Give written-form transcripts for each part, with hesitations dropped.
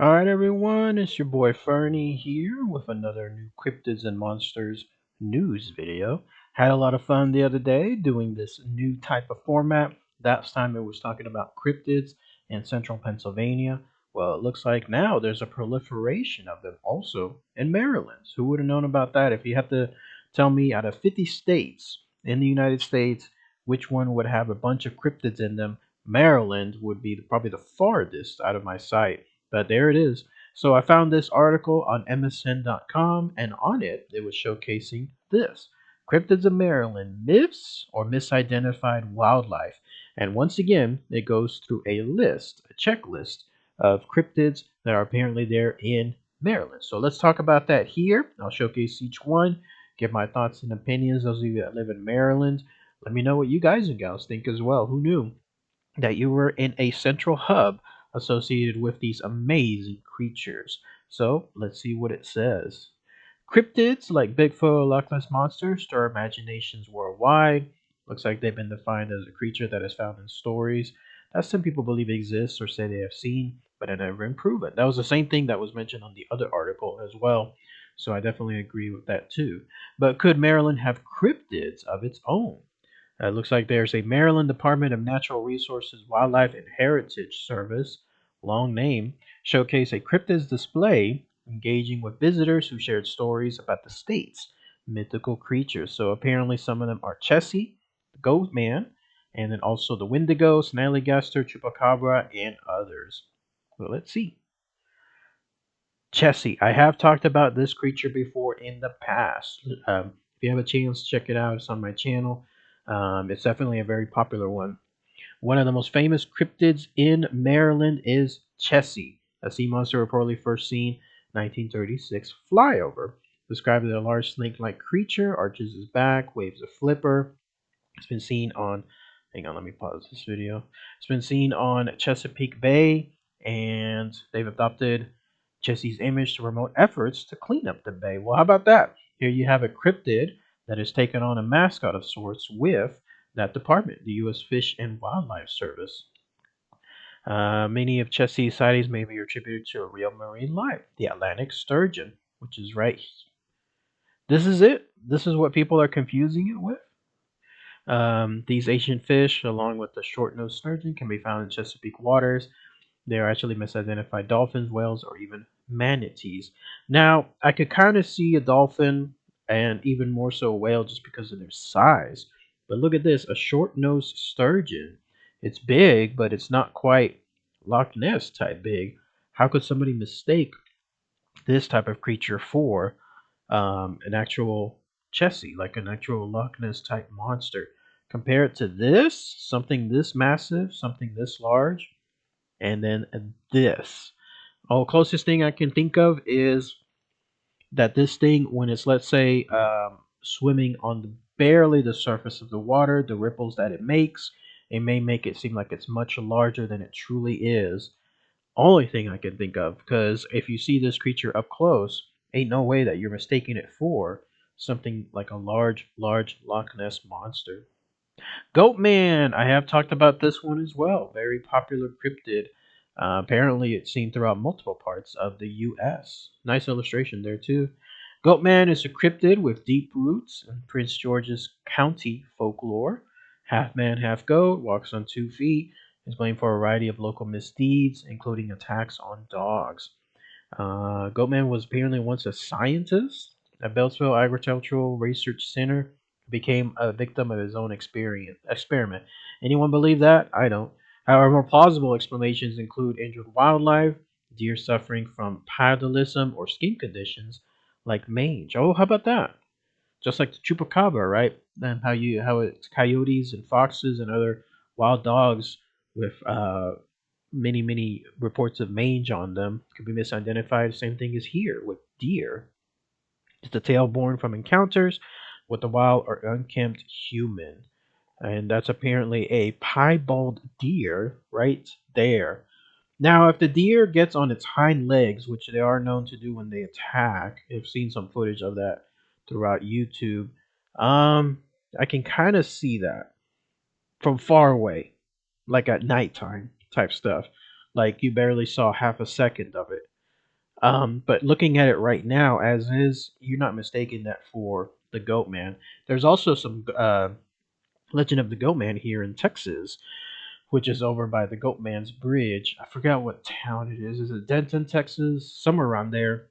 Alright everyone, it's your boy Fernie here with another new Cryptids and Monsters news video. Had a lot of fun the other day doing this new type of format. That time it was talking about cryptids in central Pennsylvania. Well, it looks like now there's a proliferation of them also in Maryland. Who would have known about that? If you had to tell me out of 50 states in the United States, which one would have a bunch of cryptids in them, Maryland would be probably the farthest out of my sight. But there it is. So I found this article on MSN.com, and on it, it was showcasing this Cryptids of Maryland Myths or Misidentified Wildlife. And once again, it goes through a list, a checklist of cryptids that are apparently there in Maryland. So let's talk about that here. I'll showcase each one, give my thoughts and opinions. Those of you that live in Maryland, let me know what you guys and gals think as well. Who knew that you were in a central hub associated with these amazing creatures? So let's see what it says. Cryptids like Bigfoot or Loch Ness Monster stir imaginations worldwide. Looks like they've been defined as a creature that is found in stories that some people believe exists or say they have seen, but have never been proven. That was the same thing that was mentioned on the other article as well. So I definitely agree with that too. But could Maryland have cryptids of its own? It looks like there's a Maryland Department of Natural Resources, Wildlife, and Heritage Service, long name, showcase a cryptids display engaging with visitors who shared stories about the state's mythical creatures. So apparently some of them are Chessie, the Goatman, and then also the Wendigo, Snallygaster, Chupacabra, and others. Well, let's see. Chessie. I have talked about this creature before in the past. If you have a chance, check it out. It's on my channel. It's definitely a very popular one. One of the most famous cryptids in Maryland is Chessie, a sea monster reportedly first seen 1936 flyover. Described as a large snake-like creature, arches his back, waves a flipper. It's been seen on, hang on, let me pause this video. It's been seen on Chesapeake Bay, and they've adopted Chessie's image to promote efforts to clean up the bay. Well, how about that? Here you have a cryptid that has taken on a mascot of sorts with that department, the U.S. Fish and Wildlife Service. Many of Chessie's sightings may be attributed to a real marine life, the Atlantic sturgeon, which is right. This is it. This is what people are confusing it with. These ancient fish, along with the short-nosed sturgeon, can be found in Chesapeake waters. They are actually misidentified dolphins, whales, or even manatees. Now, I could kind of see a dolphin and even more so a whale just because of their size. But look at this, a short-nosed sturgeon. It's big, but it's not quite Loch Ness type big. How could somebody mistake this type of creature for an actual Chessie, like an actual Loch Ness type monster? Compare it to this, something this massive, something this large, and then this. Oh, closest thing I can think of is that this thing, when it's, let's say, swimming on barely the surface of the water, the ripples that it makes, it may make it seem like it's much larger than it truly is. Only thing I can think of, because if you see this creature up close, ain't no way that you're mistaking it for something like a large Loch Ness monster. Goatman, I have talked about this one as well. Very popular cryptid. Apparently, it's seen throughout multiple parts of the U.S. Nice illustration there, too. Goatman is a cryptid with deep roots in Prince George's County folklore. Half man, half goat, walks on 2 feet, is blamed for a variety of local misdeeds, including attacks on dogs. Goatman was apparently once a scientist at Beltsville Agricultural Research Center, became a victim of his own experiment. Anyone believe that? I don't. However, more plausible explanations include injured wildlife, deer suffering from paludism or skin conditions like mange. Oh, how about that? Just like the chupacabra, right? And how it's coyotes and foxes and other wild dogs with many reports of mange on them could be misidentified. Same thing is here with deer. It's the tail born from encounters with the wild or unkempt human. And that's apparently a piebald deer right there. Now, if the deer gets on its hind legs, which they are known to do when they attack, I've seen some footage of that throughout YouTube. I can kind of see that from far away, like at nighttime type stuff. like you barely saw half a second of it. But looking at it right now, as is, you're not mistaking that for the Goatman. There's also some Legend of the Goatman here in Texas, which is over by the Goatman's Bridge. I forgot what town it is. Is it Denton, Texas? Somewhere around there,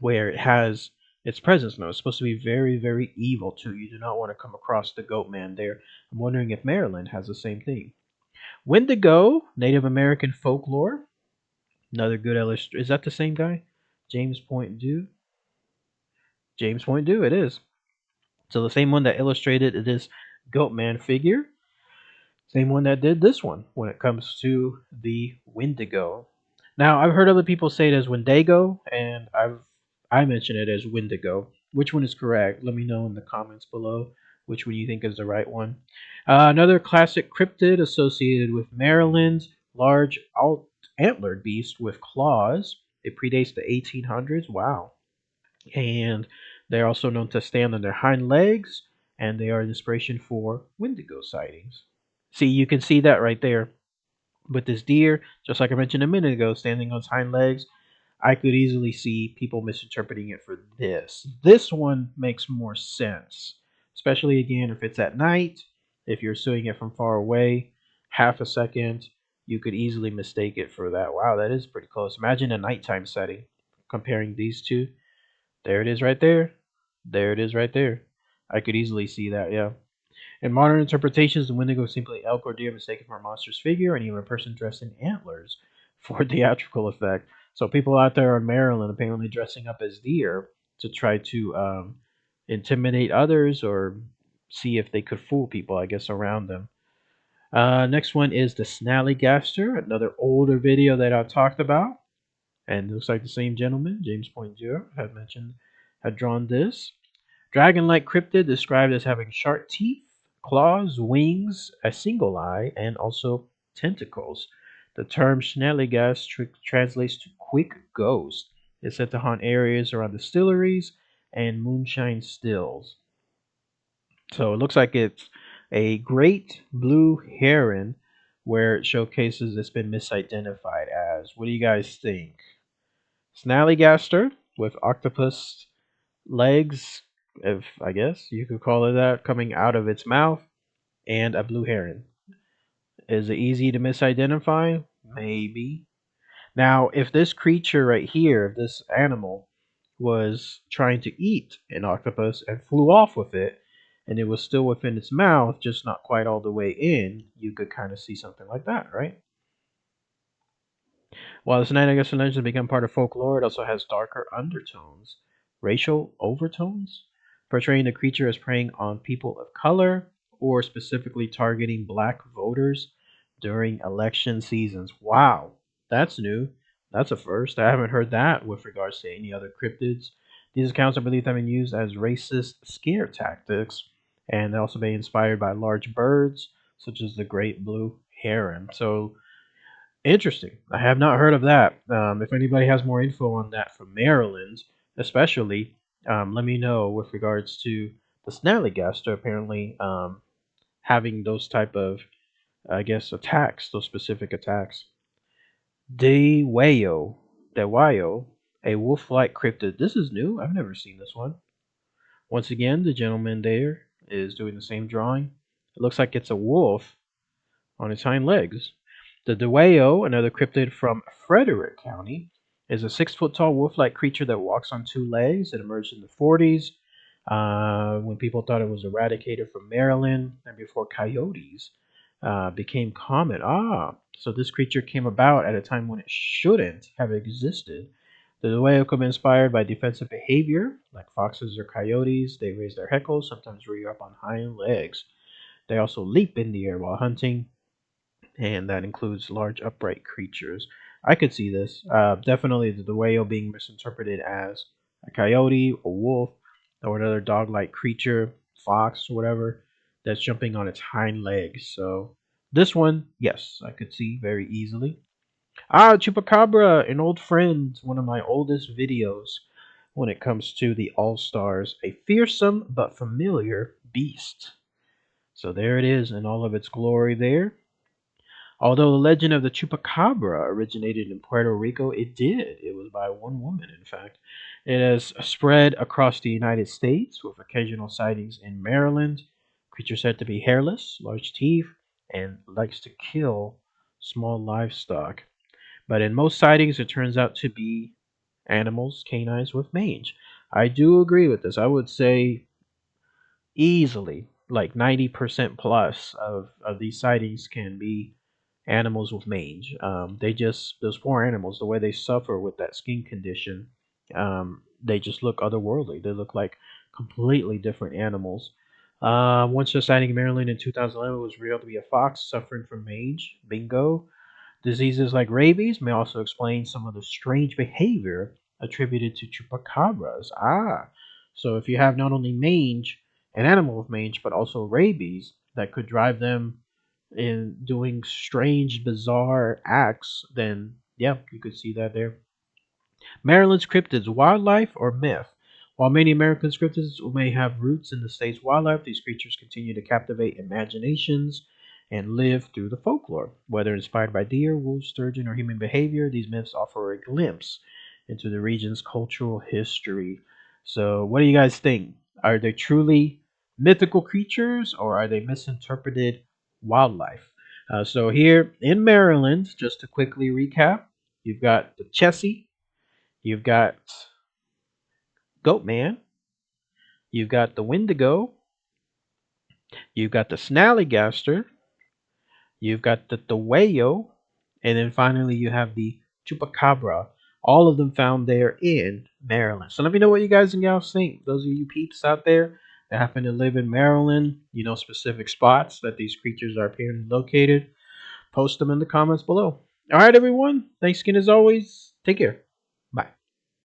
where it has its presence now. It's supposed to be very, very evil too. You do not want to come across the Goatman there. I'm wondering if Maryland has the same thing. Wendigo, Native American folklore. Another good illustration. Is that the same guy? James Point Dew? James Point Dew, it is. So the same one that illustrated this Goatman figure. Same one that did this one when it comes to the Wendigo. Now I've heard other people say it as Wendigo, and I mention it as Wendigo. Which one is correct? Let me know in the comments below which one you think is the right one. Another classic cryptid associated with Maryland, large antlered beast with claws. It predates the 1800s. Wow. And they're also known to stand on their hind legs, and they are an inspiration for Wendigo sightings. See, you can see that right there with this deer, just like I mentioned a minute ago, standing on its hind legs. I could easily see people misinterpreting it for this. This one makes more sense, especially again if it's at night. If you're seeing it from far away, half a second, you could easily mistake it for that. Wow, that is pretty close. Imagine a nighttime setting comparing these two. There it is right there. There it is right there. I could easily see that, yeah. In modern interpretations, the Wendigo is simply elk or deer mistaken for a monstrous figure, and even a person dressed in antlers for theatrical effect. So people out there in Maryland apparently dressing up as deer to try to intimidate others or see if they could fool people, I guess, around them. Next one is the Snallygaster, another older video that I've talked about. And it looks like the same gentleman, James Point Zero, had drawn this. Dragon-like cryptid described as having sharp teeth, claws, wings, a single eye, and also tentacles. The term Snallygas translates to quick ghost. It's said to haunt areas around distilleries and moonshine stills. So it looks like it's a great blue heron where it showcases it's been misidentified as. What do you guys think? Snallygaster with octopus legs, if I guess you could call it that, coming out of its mouth, and a blue heron. Is it easy to misidentify? Maybe. Now, if this creature right here, if this animal, was trying to eat an octopus and flew off with it, and it was still within its mouth, just not quite all the way in, you could kind of see something like that, right? While the Snallygaster legend has become part of folklore, it also has darker undertones, racial overtones, portraying the creature as preying on people of color or specifically targeting black voters during election seasons. Wow, that's new. That's a first. I haven't heard that with regards to any other cryptids. These accounts are believed to have been used as racist scare tactics, and they're also been inspired by large birds, such as the great blue heron. So, interesting. I have not heard of that. If anybody has more info on that from Maryland, especially, let me know with regards to the Snallygaster apparently having those type of, I guess, attacks, those specific attacks. Dewayo, Dewayo, a wolf-like cryptid. This is new. I've never seen this one. Once again, the gentleman there is doing the same drawing. It looks like it's a wolf on its hind legs. The Dewayo, another cryptid from Frederick County, is a 6 foot tall wolf like creature that walks on two legs. It emerged in the 40s when people thought it was eradicated from Maryland and before coyotes became common. So this creature came about at a time when it shouldn't have existed. The Dewayo could be inspired by defensive behavior, like foxes or coyotes. They raise their heckles, sometimes rear up on hind legs. They also leap in the air while hunting, and that includes large upright creatures. I could see this. Definitely the whale being misinterpreted as a coyote, a wolf, or another dog-like creature, fox, whatever, that's jumping on its hind legs. So this one, yes, I could see very easily. Chupacabra, an old friend, one of my oldest videos when it comes to the All-Stars, a fearsome but familiar beast. So there it is in all of its glory there. Although the legend of the Chupacabra originated in Puerto Rico, it did. It was by one woman, in fact. It has spread across the United States with occasional sightings in Maryland. Creature said to be hairless, large teeth, and likes to kill small livestock. But in most sightings, it turns out to be animals, canines with mange. I do agree with this. I would say easily like 90% plus of these sightings can be animals with mange. Those poor animals, the way they suffer with that skin condition, they just look otherworldly. They look like completely different animals. One such sighting in Maryland in 2011 was revealed to be a fox suffering from mange. Bingo. Diseases like rabies may also explain some of the strange behavior attributed to chupacabras. So if you have not only mange, an animal with mange, but also rabies that could drive them in doing strange, bizarre acts, then yeah, you could see that there. Maryland's cryptids, wildlife or myth? While many American cryptids may have roots in the state's wildlife, these creatures continue to captivate imaginations and live through the folklore. Whether inspired by deer, wolves, sturgeon, or human behavior, these myths offer a glimpse into the region's cultural history. So, what do you guys think? Are they truly mythical creatures or are they misinterpreted wildlife? So, here in Maryland, just to quickly recap, you've got the Chessie, you've got Goatman, you've got the Wendigo, you've got the Snallygaster, you've got the Dewayo, and then finally you have the Chupacabra. All of them found there in Maryland. So let me know what you guys and gals think. Those of you peeps out there that happen to live in Maryland, you know specific spots that these creatures are apparently located. Post them in the comments below. All right, everyone. Thanks again as always. Take care.